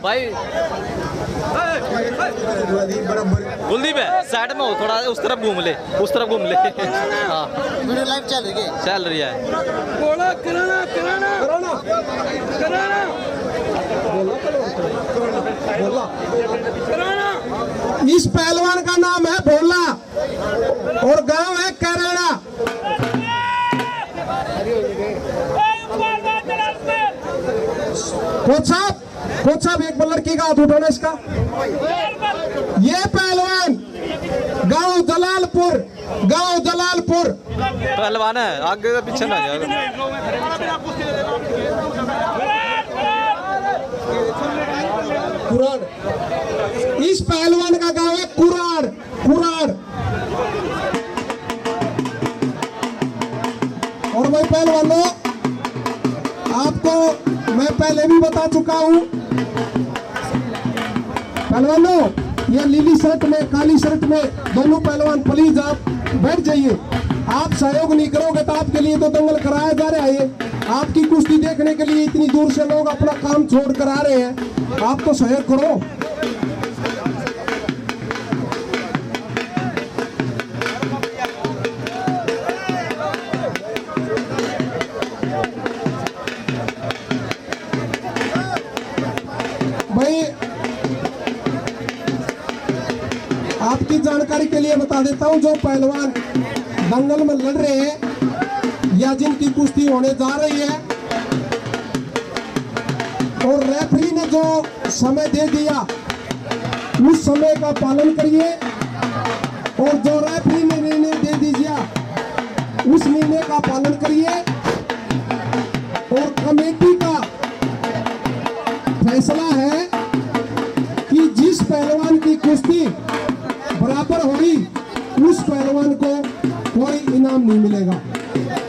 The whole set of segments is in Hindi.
भाई कुलदीप है साइड में हो थोड़ा, उस तरफ घूम ले, उस तरफ घूम ले। हाँ वीडियो लाइव चल रही है, चल रही है। बोला कराना कराना कराना कराना। इस पहलवान का नाम है भोला और गांव है कराना। कोच साहब एक बार लड़की का हाथ उठाना इसका। ये पहलवान गांव जलालपुर पहलवान है, आगे का पीछे ना जाएगा। कुराड़। इस पहलवान का गांव है कुराड़। और भाई पहलवानों, आपको मैं पहले भी बता चुका हूं, पहलवानों ये नीली शर्ट में काली शर्ट में दोनों पहलवान प्लीज आप बैठ जाइए। आप सहयोग नहीं करोगे तो आपके लिए तो दंगल कराया जा रहा है। आपकी कुश्ती देखने के लिए इतनी दूर से लोग अपना काम छोड़ कर आ रहे हैं, आप तो सहयोग करो। भाई आपकी जानकारी के लिए बता देता हूं, जो पहलवान दंगल में लड़ रहे हैं या जिनकी कुश्ती होने जा रही है और रेफरी ने जो समय दे दिया उस समय का पालन करिए, और जो रेफरी ने निर्णय दे दीजिए उस निर्णय का पालन करिए। और कमेटी का फैसला है कि जिस पहलवान की कुश्ती बराबर होगी उस पहलवान को कोई इनाम नहीं मिलेगा।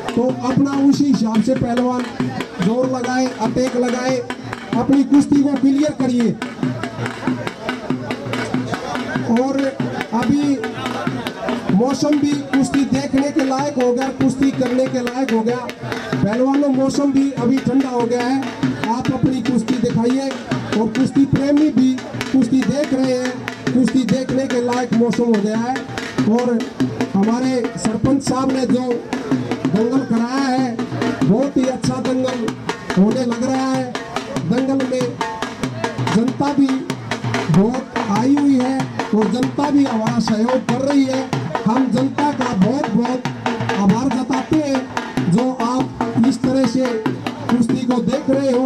तो अपना उसी हिसाब से पहलवान जोर लगाए, अटैक लगाए, अपनी कुश्ती को क्लियर करिए। और अभी मौसम भी कुश्ती देखने के लायक हो गया, कुश्ती करने के लायक हो गया। पहलवानों मौसम भी अभी ठंडा हो गया है, आप अपनी कुश्ती दिखाइए। और कुश्ती प्रेमी भी कुश्ती देख रहे हैं, कुश्ती देखने के लायक मौसम हो गया है। और हमारे सरपंच साहब ने जो दंगल कराया है बहुत ही अच्छा दंगल होने लग रहा है। दंगल में जनता भी बहुत आई हुई है और जनता भी हमारा सहयोग कर रही है। हम जनता का बहुत बहुत आभार जताते हैं जो आप इस तरह से कुश्ती को देख रहे हो,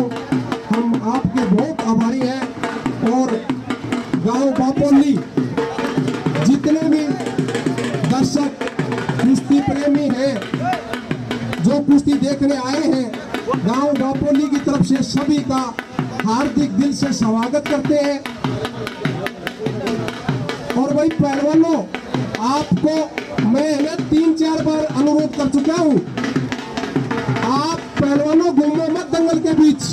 हम आपके बहुत आभारी हैं। और गांव बापोली जितने भी दर्शक कुश्ती प्रेमी हैं जो कुश्ती देखने आए हैं, गांव बापोली की तरफ से सभी का हार्दिक दिल से स्वागत करते हैं। और भाई पहलवानों, आपको मैं 3-4 बार अनुरोध कर चुका हूं, आप पहलवानों घूमो मत दंगल के बीच।